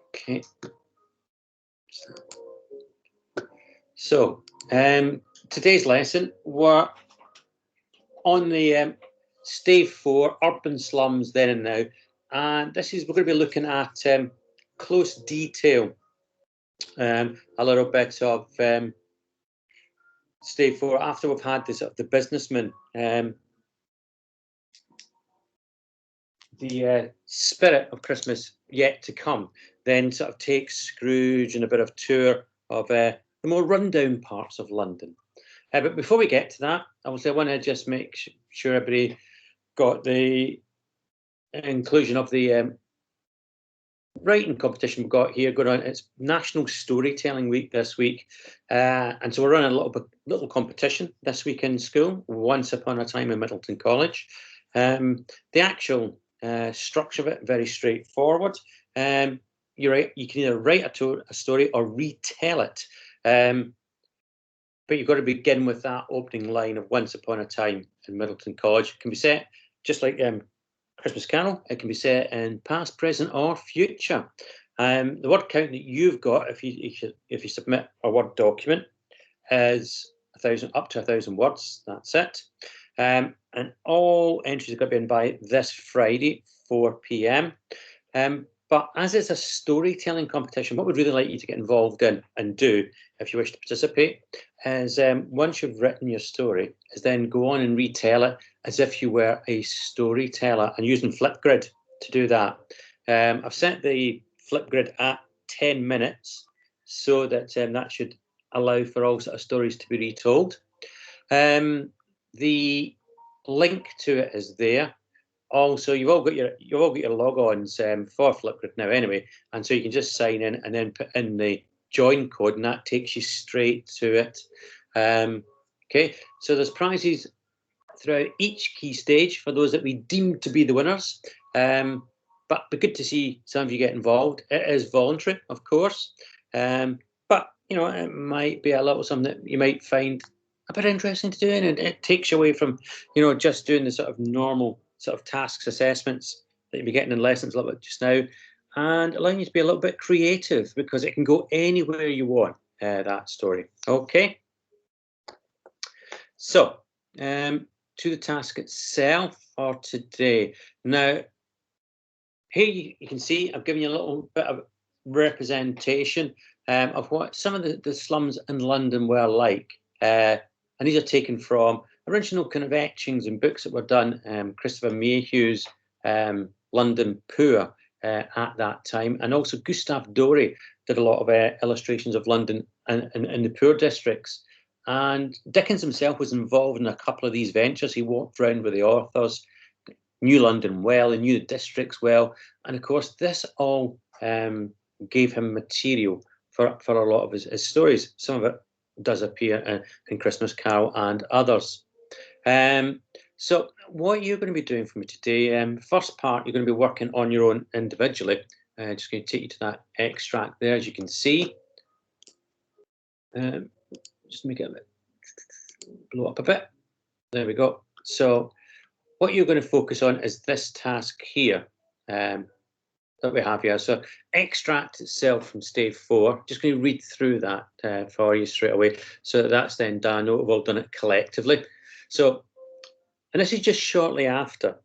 Okay. So, today's lesson, we're on the Stave 4, Urban Slums Then and Now, and we're going to be looking at close detail, a little bit of Stave 4 after we've had this, the businessman, the spirit of Christmas yet to come, then sort of takes Scrooge and a bit of tour of the more rundown parts of London. But before we get to that, obviously I want to just make sure everybody got the inclusion of the writing competition we've got here going on. It's National Storytelling Week this week, and so we're running a little competition this week in school, Once Upon a Time in Middleton College. The actual structure of it, very straightforward. You're right, you can either write a story or retell it, but you've got to begin with that opening line of Once Upon a Time in Middleton College. It can be set just like Christmas Carol. It can be set in past, present, or future. The word count that you've got, if you submit a Word document, is 1,000 up to 1,000 words. That's it. And all entries are going to be in by this Friday, 4 p.m. But as it's a storytelling competition, what we'd really like you to get involved in and do, if you wish to participate, is once you've written your story, is then go on and retell it as if you were a storyteller, and using Flipgrid to do that. I've set the Flipgrid at 10 minutes so that that should allow for all sort of stories to be retold. The link to it is there. Also, you've all got your logons for Flipgrid now anyway, and so you can just sign in and then put in the join code, and that takes you straight to it. Okay, so there's prizes throughout each key stage for those that we deem to be the winners. But it'd be good to see some of you get involved. It is voluntary, of course, but you know, it might be a little something that you might find a bit interesting to do, and it takes you away from, you know, just doing the sort of normal sort of tasks, assessments that you'll be getting in lessons a little bit just now, and allowing you to be a little bit creative, because it can go anywhere you want, that story. Okay, so to the task itself for today. Now, here you can see I've given you a little bit of representation of what some of the slums in London were like. And these are taken from original kind of etchings and books that were done, Christopher Mayhew's London Poor at that time, and also Gustave Doré did a lot of illustrations of London and the poor districts. And Dickens himself was involved in a couple of these ventures. He walked around with the authors, knew London well, and knew the districts well, and of course this all gave him material for a lot of his stories. Some of it does appear in Christmas Carol and others. So what you're going to be doing for me today, first part, you're going to be working on your own individually. Just going to take you to that extract there, as you can see. Just make it a bit, blow up a bit. There we go. So what you're going to focus on is this task here that we have here. So extract itself from Stave 4. Just going to read through that for you straight away. So that's then done. We've all done it collectively. So, and this is just shortly after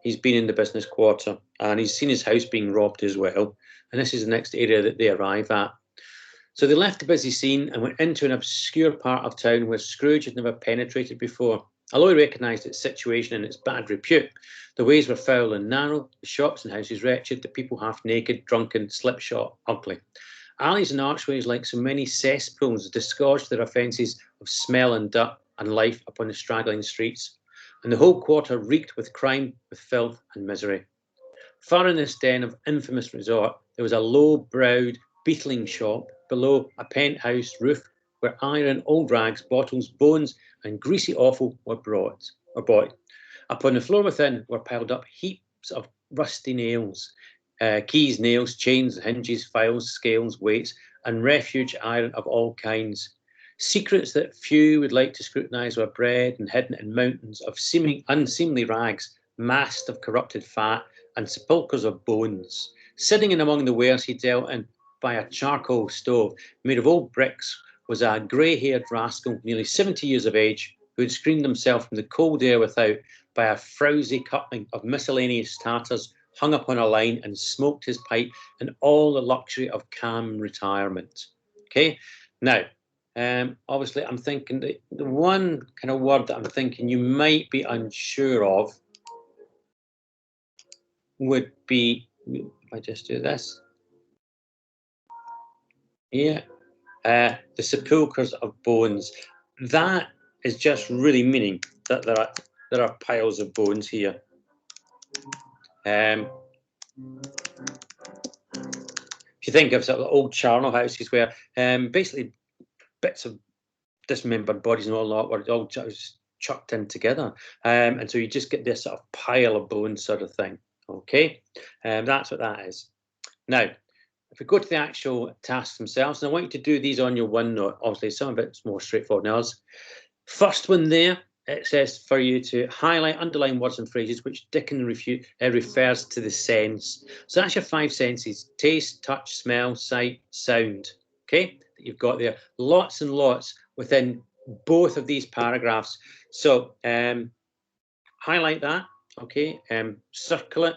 he's been in the business quarter, and he's seen his house being robbed as well. And this is the next area that they arrive at. So they left the busy scene and went into an obscure part of town where Scrooge had never penetrated before. Although he recognised its situation and its bad repute, the ways were foul and narrow, the shops and houses wretched, the people half naked, drunken, slipshod, ugly. Alleys and archways, like so many cesspools, disgorged their offences of smell and dirt and life upon the straggling streets, and the whole quarter reeked with crime, with filth and misery. Far in this den of infamous resort, there was a low-browed, beetling shop below a penthouse roof, where iron, old rags, bottles, bones, and greasy offal were bought. Upon the floor within were piled up heaps of rusty nails, keys, nails, chains, hinges, files, scales, weights, and refuge iron of all kinds. Secrets that few would like to scrutinise were bred and hidden in mountains of unseemly rags masked of corrupted fat, and sepulchres of bones. Sitting in among the wares he dealt in by a charcoal stove made of old bricks was a grey-haired rascal, nearly 70 years of age, who had screened himself from the cold air without by a frowsy coupling of miscellaneous tartars hung upon a line, and smoked his pipe in all the luxury of calm retirement. Okay, now, obviously, I'm thinking the one kind of word that I'm thinking you might be unsure of would be, if I just do this, yeah, the sepulchres of bones. That is just really meaning that there are piles of bones here. If you think of sort of old charnel houses where basically bits of dismembered bodies and all that were all just chucked in together, and so you just get this sort of pile of bones sort of thing. Okay, that's what that is. Now, if we go to the actual tasks themselves, and I want you to do these on your OneNote. Obviously, some of it's more straightforward than others. First one there, it says for you to highlight, underline words and phrases which Dickens refers to the sense. So that's your 5 senses: taste, touch, smell, sight, sound. Okay, that you've got there. Lots and lots within both of these paragraphs. So highlight that, okay, circle it,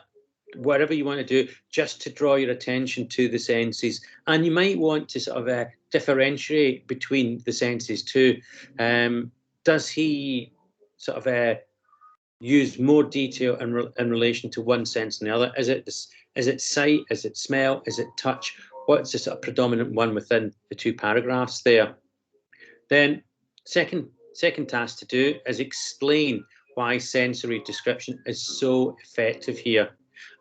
whatever you want to do, just to draw your attention to the senses. And you might want to sort of differentiate between the senses too. Does he sort of use more detail in relation to one sense than the other? Is it sight? Is it smell? Is it touch? What's the sort of predominant one within the 2 paragraphs there? Then second task to do is explain why sensory description is so effective here.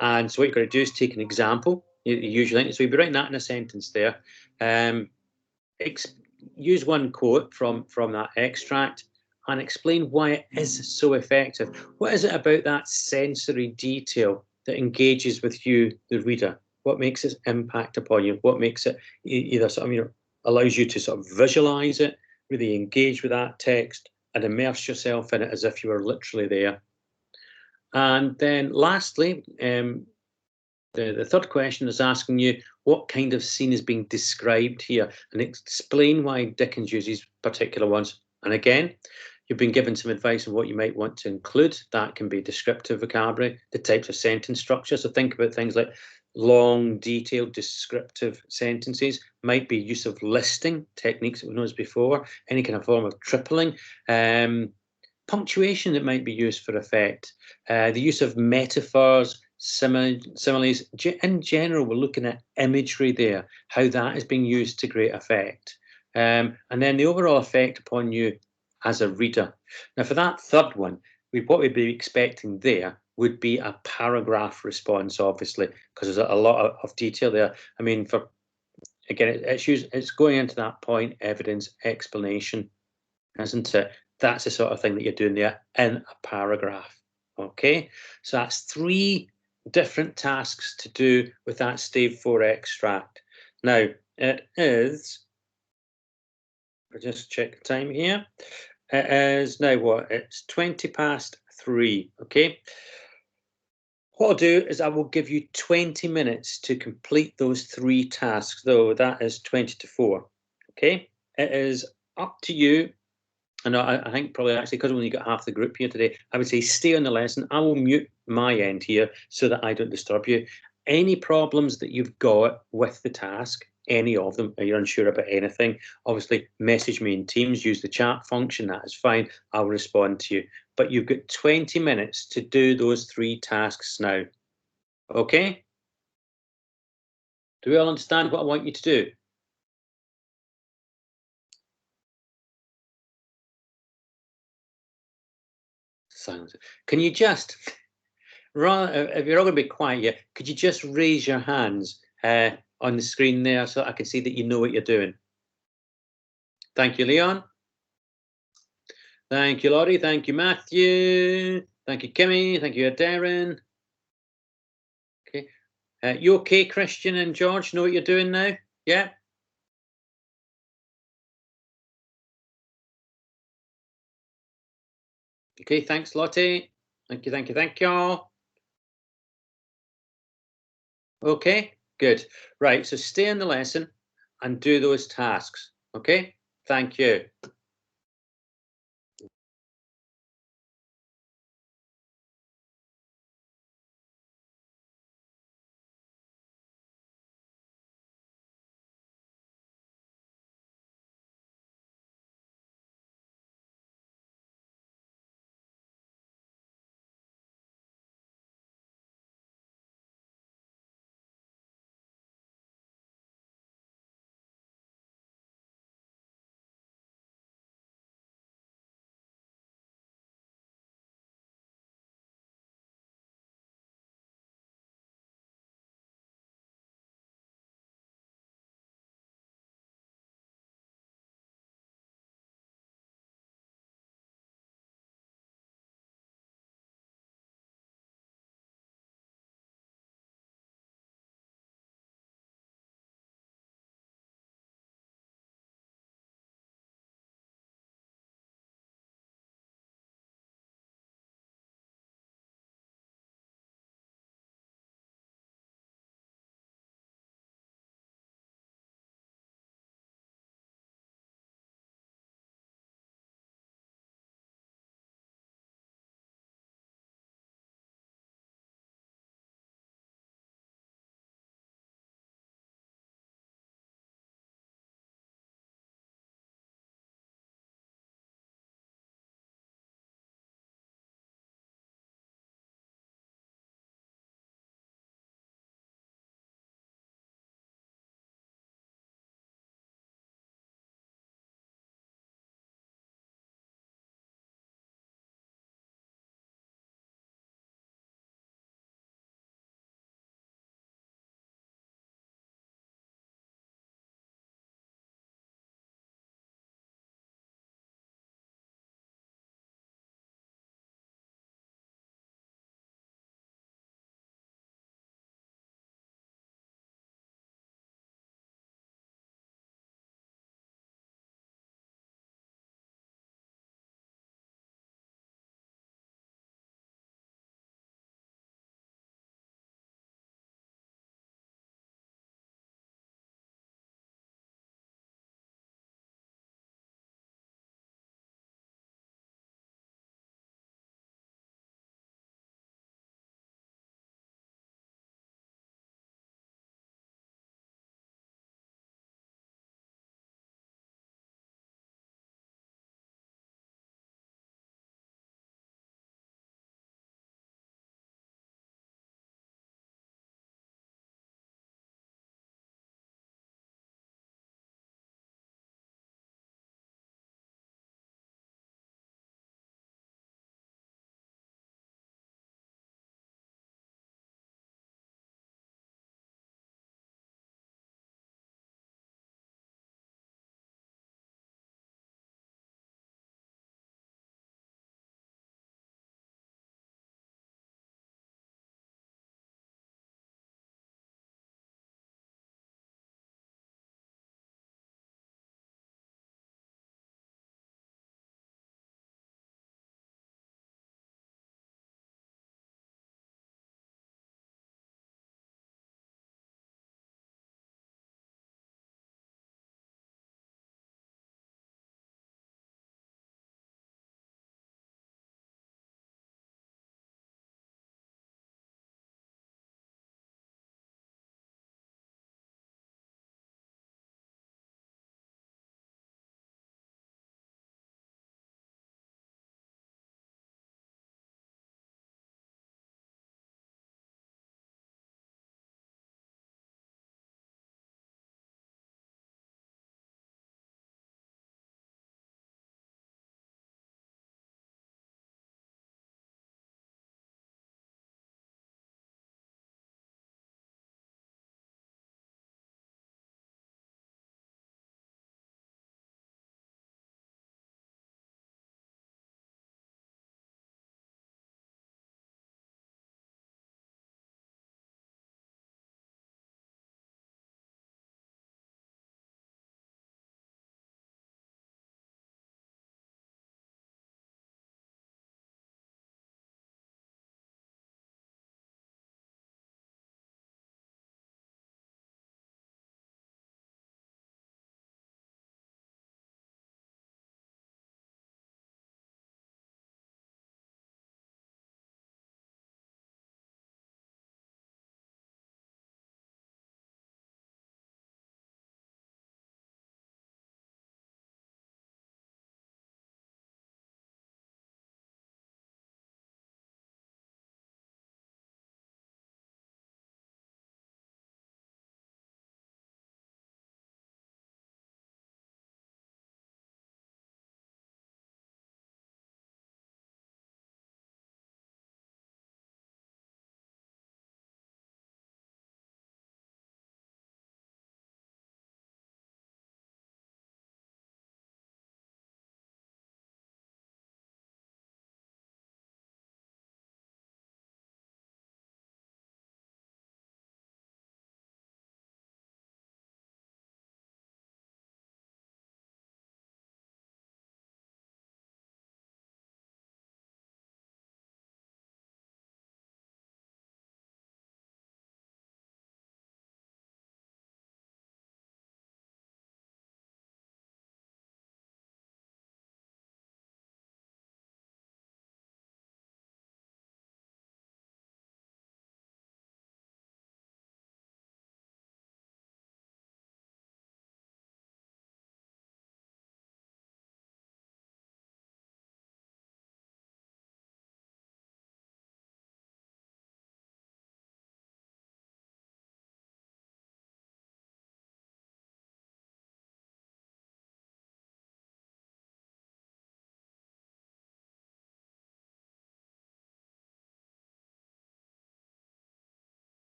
And so what you've got to do is take an example, usually. So you'll be writing that in a sentence there. Use one quote from that extract and explain why it is so effective. What is it about that sensory detail that engages with you, the reader? What makes its impact upon you? What makes it either sort of, allows you to sort of visualize it, really engage with that text and immerse yourself in it as if you were literally there? And then lastly, the third question is asking you what kind of scene is being described here, and explain why Dickens uses particular ones. And again, you've been given some advice on what you might want to include. That can be descriptive vocabulary, the types of sentence structure. So think about things like long, detailed, descriptive sentences. Might be use of listing techniques that we've noticed before, any kind of form of tripling. Punctuation that might be used for effect, the use of metaphors, similes. In general, we're looking at imagery there, how that is being used to great effect. And then the overall effect upon you as a reader. Now, for that third one, what we'd be expecting there would be a paragraph response, obviously, because there's a lot of detail there. I mean, it's going into that point, evidence, explanation, isn't it? That's the sort of thing that you're doing there in a paragraph. Okay, so that's 3 different tasks to do with that Stave 4 extract. Now, it is, I'll just check the time here. It is now what? It's 3:20. Okay. What I'll do is I will give you 20 minutes to complete those 3 tasks, though that is 20 to 4. Okay, it is up to you. And I think probably actually, because we only got half the group here today, I would say stay on the lesson. I will mute my end here so that I don't disturb you. Any problems that you've got with the task, any of them, or you're unsure about anything, obviously message me in Teams, use the chat function, that is fine. I'll respond to you. But you've got 20 minutes to do those 3 tasks now. Okay? Do we all understand what I want you to do? Silence. Can you just, rather, if you're all going to be quiet here, could you just raise your hands on the screen there so I can see that you know what you're doing? Thank you, Leon. Thank you, Laurie. Thank you, Matthew. Thank you, Kimmy. Thank you, Darren. Okay. You okay, Christian and George? Know what you're doing now? Yeah? Okay, thanks, Lottie. Thank you, thank you, thank you. Okay, good. Right, so stay in the lesson and do those tasks. Okay, thank you.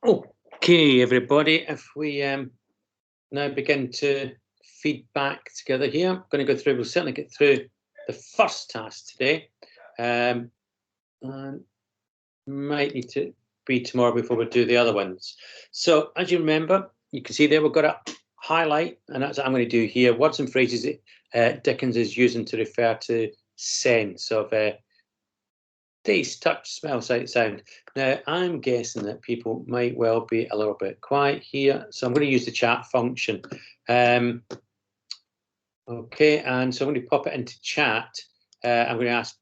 Okay, everybody, if we now begin to feed back together here, I'm going to go through, we'll certainly get through the first task today. And might need to be tomorrow before we do the other ones. So as you remember, you can see there we've got a highlight, and that's what I'm going to do here. Words and phrases Dickens is using to refer to sense of taste, touch, smell, sight, sound. Now, I'm guessing that people might well be a little bit quiet here, so I'm going to use the chat function. Okay, and so I'm going to pop it into chat. I'm going to ask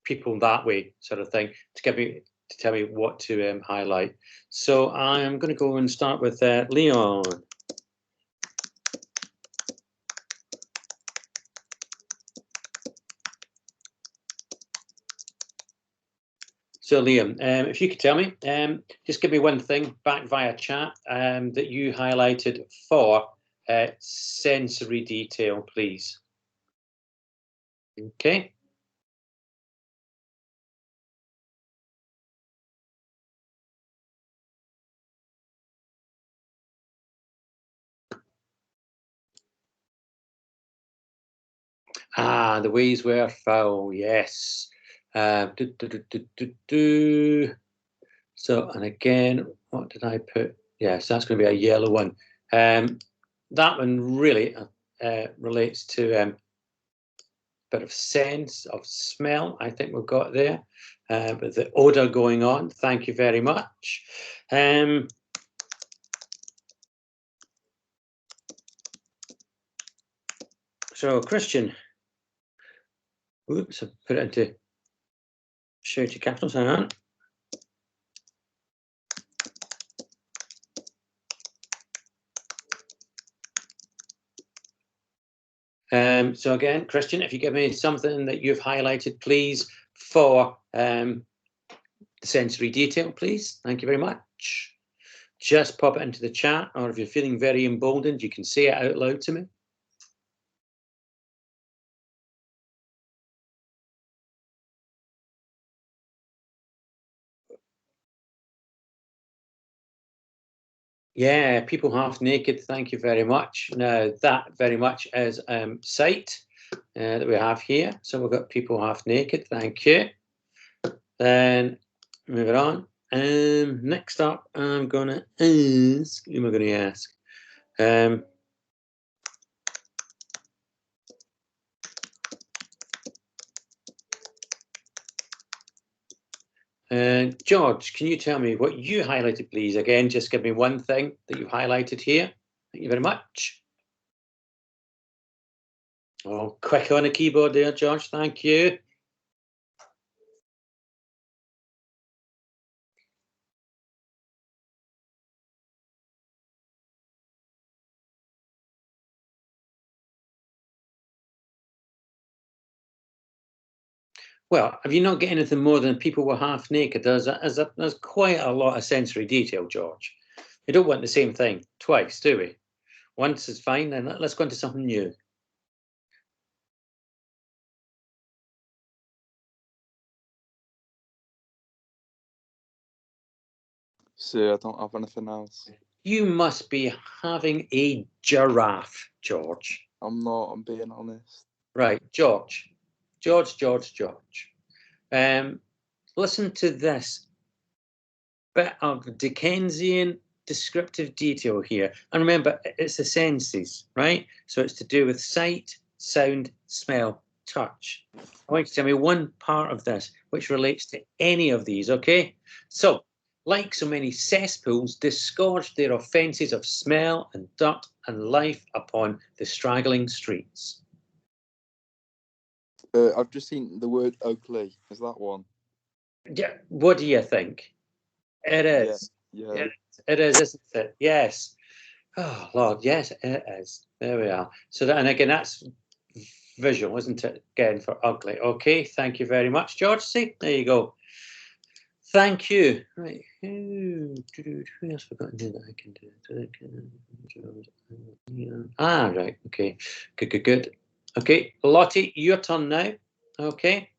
people that way, sort of thing, to tell me what to highlight. So I'm going to go and start with Leon. So Liam, if you could tell me, just give me one thing back via chat that you highlighted for sensory detail, please. Okay. The ways were foul, yes. So, and again, what did I put? Yes, that's going to be a yellow one. That one really relates to a bit of sense of smell, I think we've got there, with the odour going on. Thank you very much. So, Christian, oops, I put it into shouty capitals, hang on. So again, Christian, if you give me something that you've highlighted, please, for sensory detail, please. Thank you very much. Just pop it into the chat, or if you're feeling very emboldened, you can say it out loud to me. Yeah, people half naked. Thank you very much. Now that very much is sight that we have here. So we've got people half naked. Thank you. Then moving on. Next up, I'm gonna ask. Who am I gonna ask? George, can you tell me what you highlighted, please? Again, just give me one thing that you've highlighted here. Thank you very much. Oh, quick on the keyboard there, George. Thank you. Well, have you not got anything more than people were half naked? There's quite a lot of sensory detail, George. We don't want the same thing twice, do we? Once is fine, then let's go into something new. So I don't have anything else. You must be having a giraffe, George. I'm not, I'm being honest. Right, George. Listen to this bit of Dickensian descriptive detail here. And remember, it's the senses, right? So it's to do with sight, sound, smell, touch. I want you to tell me one part of this which relates to any of these, okay? So, like so many cesspools, disgorged their offences of smell and dirt and life upon the straggling streets. I've just seen the word ugly. Is that one? Yeah, what do you think? It is. Yeah. It is, isn't it? Yes. Oh, Lord, yes, it is. There we are. So, that, and again, that's visual, isn't it? Again, for ugly. Okay, thank you very much, George. See, there you go. Thank you. Right. Who else forgot to do that? I can do it. Right. Okay. Good. Okay, Lottie, your turn now. Okay.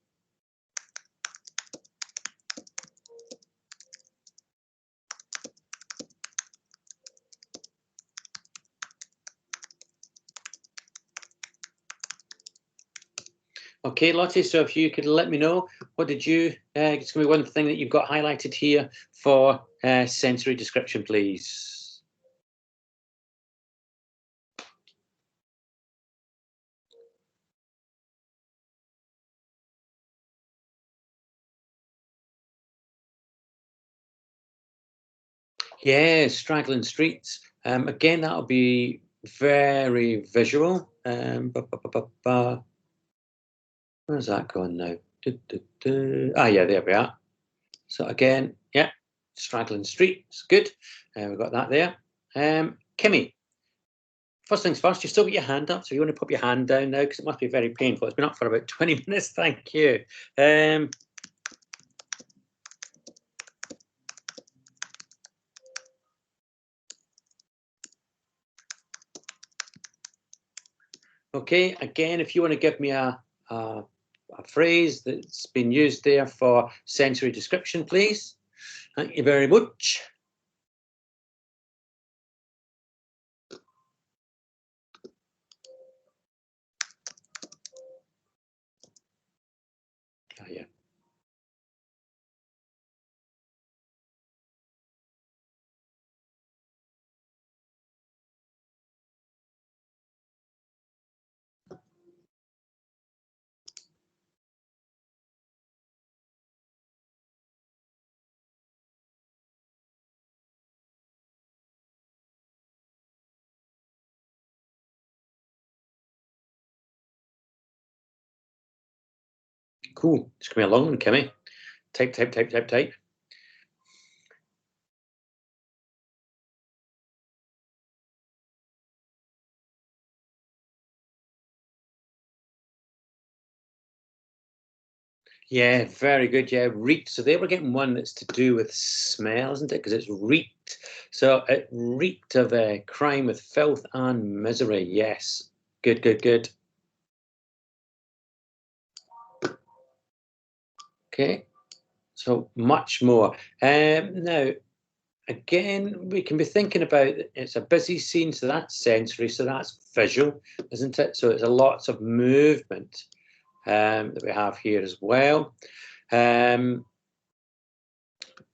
Okay, Lottie, so if you could let me know, what did you, it's going to be one thing that you've got highlighted here for sensory description, please. Yeah, straggling streets. Again, that'll be very visual. Where's that going now? Ah, yeah, there we are. So again, yeah, straggling streets, good. We've got that there. Kimmy, first things first, you've still got your hand up, so you want to put your hand down now because it must be very painful. It's been up for about 20 minutes. Thank you. Okay, again, if you want to give me a phrase that's been used there for sensory description, please. Thank you very much. Oh, yeah. Cool. It's going to be a long one, Kimmy. Type, type, type, type, type. Yeah, very good. Yeah, reeked. So they were getting one that's to do with smell, isn't it? Because it's reeked. So it reeked of crime with filth and misery. Yes. Good, good, good. Okay. So much more. Now, again, we can be thinking about it's a busy scene, so that's sensory, so that's visual, isn't it? So it's a lots of movement that we have here as well.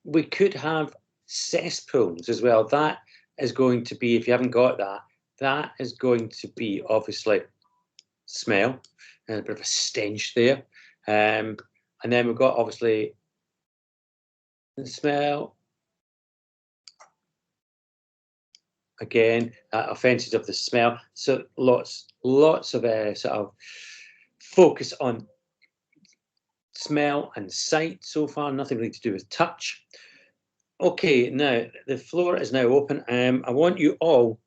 We could have cesspools as well. That is going to be, if you haven't got that, that is going to be obviously smell and a bit of a stench there. And then we've got obviously the smell. Again, offences of the smell. So lots of sort of focus on smell and sight so far, nothing really to do with touch. Okay, now the floor is now open. I want you all,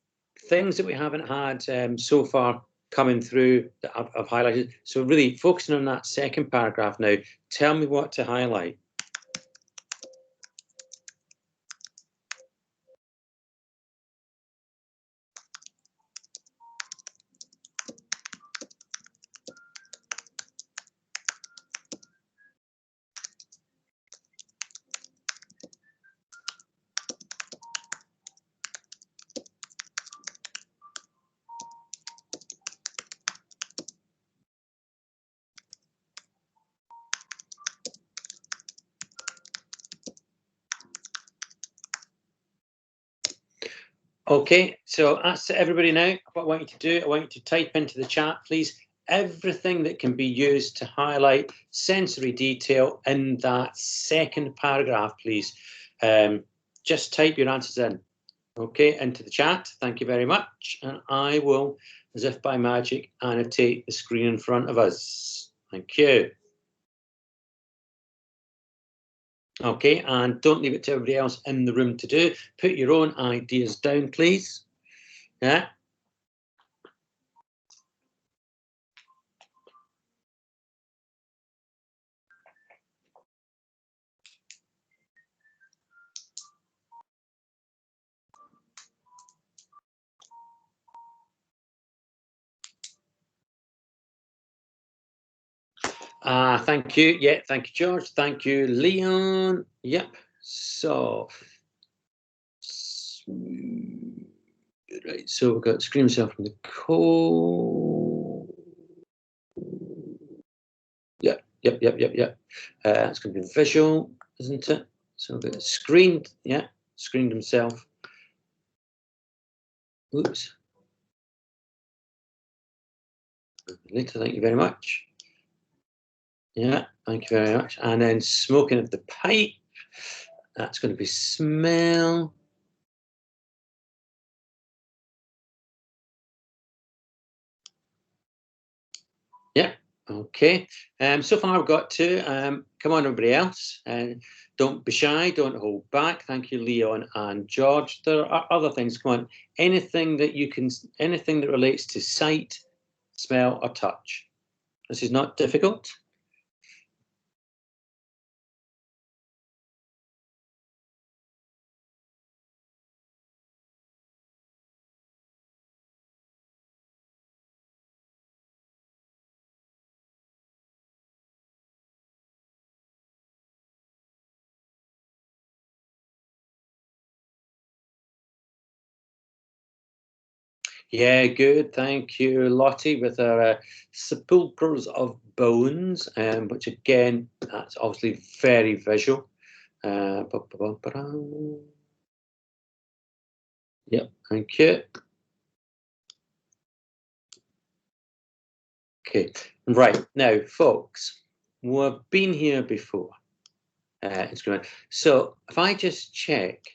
things that we haven't had so far coming through that I've highlighted. So really focusing on that second paragraph now, tell me what to highlight. Okay, so that's everybody now. What I want you to do, I want you to type into the chat, please, everything that can be used to highlight sensory detail in that second paragraph, please. Just type your answers in, okay, into the chat. Thank you very much. And I will, as if by magic, annotate the screen in front of us. Thank you. Okay, and don't leave it to everybody else in the room to do. Put your own ideas down, please. Yeah. Thank you. Yeah, thank you, George. Thank you, Leon. Yep. So, right. So we've got screen myself from the code. Yep. It's going to be visual, isn't it? So we've got screened. Yeah, screened himself. Oops. Later, thank you very much. Yeah, thank you very much. And then smoking of the pipe. That's going to be smell. Yeah, okay. So far I've got two. Come on, everybody else. Don't be shy, don't hold back. Thank you, Leon and George. There are other things. Come on. Anything that you can, anything that relates to sight, smell, or touch. This is not difficult. Yeah, good. Thank you, Lottie, with our sepulchres of bones, which again, that's obviously very visual. Yep, thank you. Okay, right now, folks, we've been here before. It's going. So if I just check,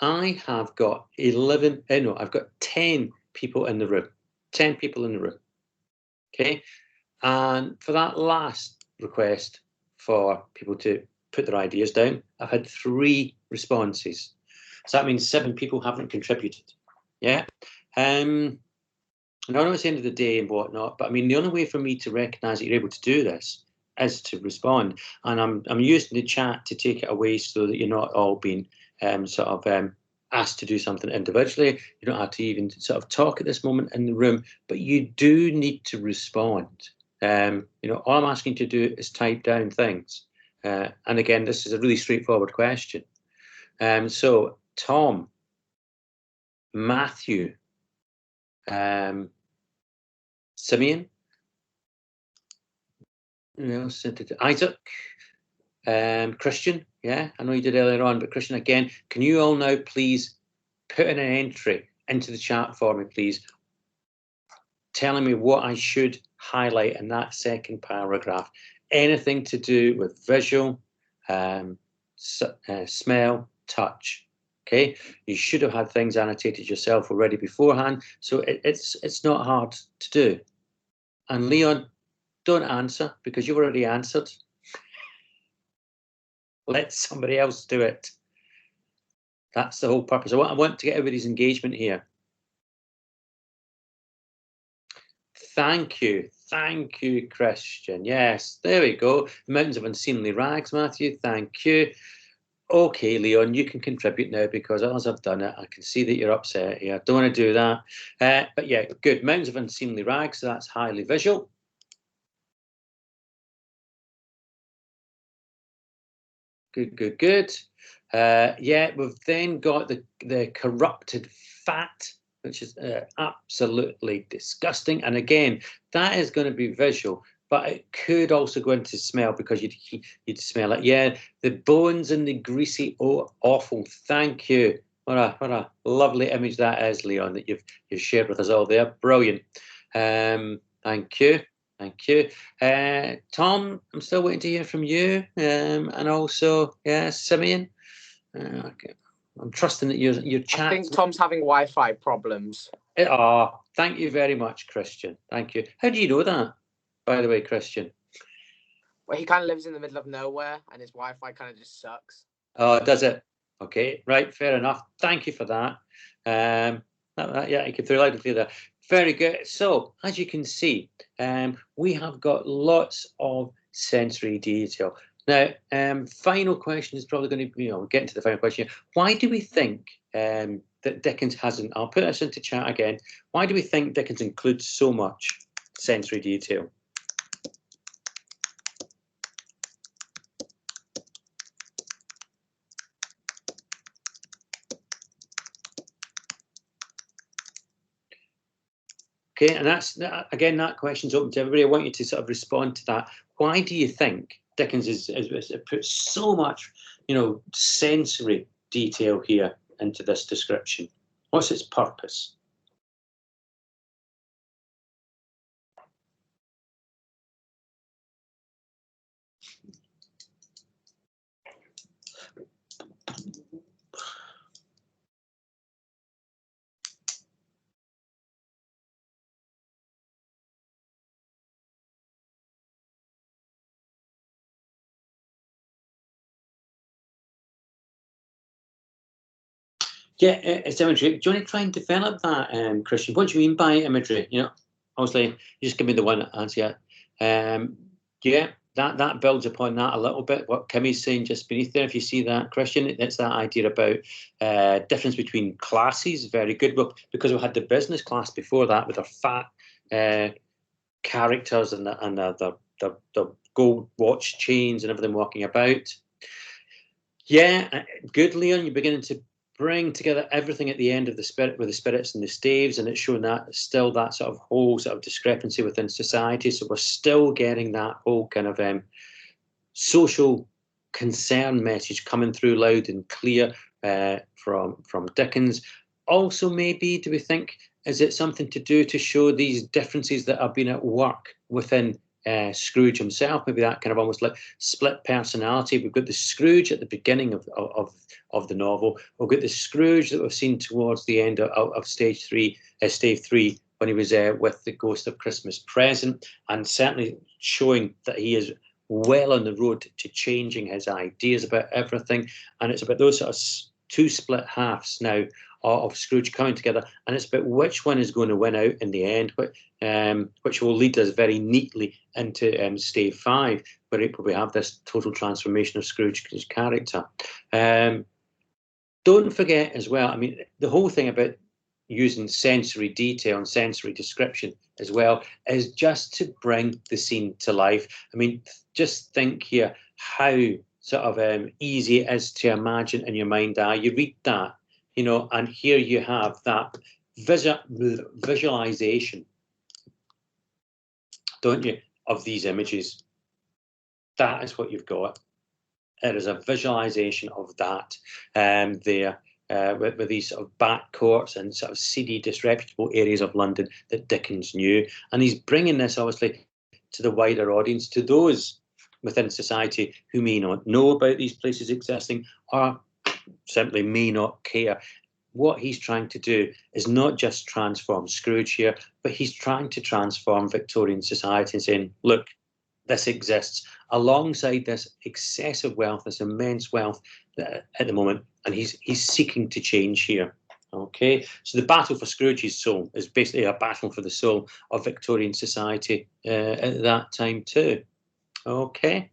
I have got 11. No, I've got 10 people in the room. 10 people in the room. Okay, and for that last request for people to put their ideas down, I've had 3 responses. So that means 7 people haven't contributed. Yeah. And I know it's the end of the day and whatnot, but I mean, the only way for me to recognise that you're able to do this is to respond. And I'm using the chat to take it away so that you're not all being asked to do something individually. You don't have to even sort of talk at this moment in the room, but you do need to respond. All I'm asking you to do is type down things. And again, this is a really straightforward question. So Tom, Matthew, Simeon, Isaac, Christian. Yeah, I know you did earlier on, but Christian again. Can you all now please put in an entry into the chat for me, please, telling me what I should highlight in that second paragraph? Anything to do with visual, smell, touch. Okay, you should have had things annotated yourself already beforehand, so it's not hard to do. And Leon, don't answer because you've already answered. Let somebody else do it. That's the whole purpose. I want to get everybody's engagement here. Thank you, Christian. Yes, there we go. Mountains of Unseemly Rags, Matthew. Thank you. Okay, Leon, you can contribute now because as I've done it, I can see that you're upset here. Don't want to do that. But yeah, good. Mountains of Unseemly Rags, so that's highly visual. Good. Yeah, we've then got the corrupted fat, which is absolutely disgusting. And again, that is going to be visual, but it could also go into smell because you'd smell it. Yeah, the bones and the greasy, awful. Thank you. What a lovely image that is, Leon, that you've shared with us all there. Brilliant. Thank you. Thank you. Tom, I'm still waiting to hear from you. And also, yeah, Simeon. Okay. I'm trusting that your chat. I think Tom's having Wi-Fi problems. Thank you very much, Christian. Thank you. How do you know that, by the way, Christian? Well, he kind of lives in the middle of nowhere and his Wi-Fi kind of just sucks. Oh, does it? Okay, right, fair enough. Thank you for that. Yeah, you can throw loud and clear there. Very good. So, as you can see, we have got lots of sensory detail. Now, final question is probably going to be, we'll get into the final question here. Why do we think that Dickens hasn't, I'll put this into chat again, why do we think Dickens includes so much sensory detail? Okay, and that's, again, that question's open to everybody. I want you to sort of respond to that. Why do you think Dickens is put so much, sensory detail here into this description? What's its purpose? Yeah, it's imagery. Do you want to try and develop that, Christian? What do you mean by imagery? Obviously, you just give me the one answer. Yeah, that builds upon that a little bit. What Kimmy's saying just beneath there, if you see that, Christian, it's that idea about difference between classes. Very good. Well, because we had the business class before that with our fat characters and the gold watch chains and everything walking about. Yeah, good, Leon. You're beginning to bring together everything at the end of the spirit with the spirits and the staves, and it's showing that still that sort of whole sort of discrepancy within society. So we're still getting that whole kind of social concern message coming through loud and clear from Dickens. Also, maybe, do we think, is it something to do to show these differences that have been at work within Scrooge himself? Maybe that kind of almost like split personality. We've got the Scrooge at the beginning of the novel. We've got the Scrooge that we've seen towards the end of Stave 3, when he was with the Ghost of Christmas Present, and certainly showing that he is well on the road to changing his ideas about everything. And it's about those sort of two split halves now of Scrooge coming together, and it's about which one is going to win out in the end, which will lead us very neatly into Stave 5, where we have this total transformation of Scrooge's character. Don't forget as well, I mean, the whole thing about using sensory detail and sensory description as well is just to bring the scene to life. I mean, just think here how sort of easy it is to imagine in your mind's eye. You read that, and here you have that visualization, don't you, of these images. That is what you've got. It is a visualization of that there. With these sort of back courts and sort of seedy, disreputable areas of London that Dickens knew. And he's bringing this, obviously, to the wider audience, to those within society who may not know about these places existing or simply may not care. What he's trying to do is not just transform Scrooge here, but he's trying to transform Victorian society and saying, look, this exists alongside this excessive wealth, this immense wealth at the moment, and he's seeking to change here. Okay, so the battle for Scrooge's soul is basically a battle for the soul of Victorian society at that time too. Okay,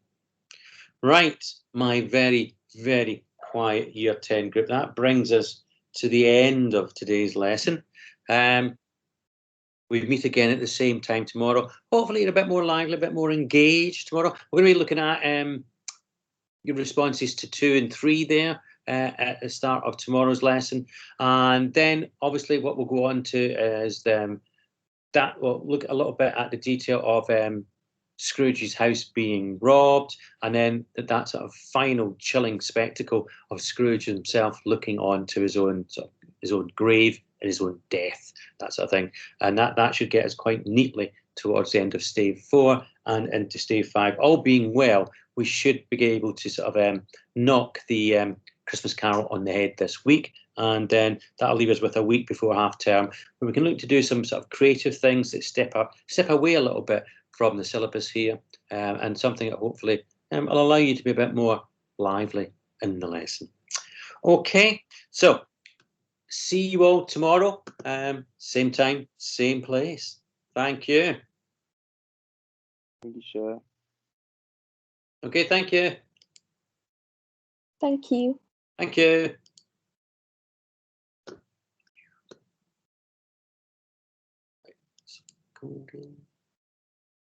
right, my very, very quiet Year 10 group. That brings us to the end of today's lesson. We meet again at the same time tomorrow. Hopefully, a bit more lively, a bit more engaged tomorrow. We're going to be looking at your responses to 2 and 3 there at the start of tomorrow's lesson. And then, obviously, what we'll go on to is that we'll look a little bit at the detail of Scrooge's house being robbed, and then that sort of final chilling spectacle of Scrooge himself looking on to his own grave and his own death, that sort of thing. And that should get us quite neatly towards the end of Stave 4 and into Stave 5. All being well, we should be able to sort of knock the Christmas Carol on the head this week, and then that'll leave us with a week before half term, where we can look to do some sort of creative things that step away a little bit from the syllabus here, and something that hopefully will allow you to be a bit more lively in the lesson. Okay, so see you all tomorrow, same time, same place. Thank you. Thank you, sure. Okay, thank you. Thank you. Thank you. Cool.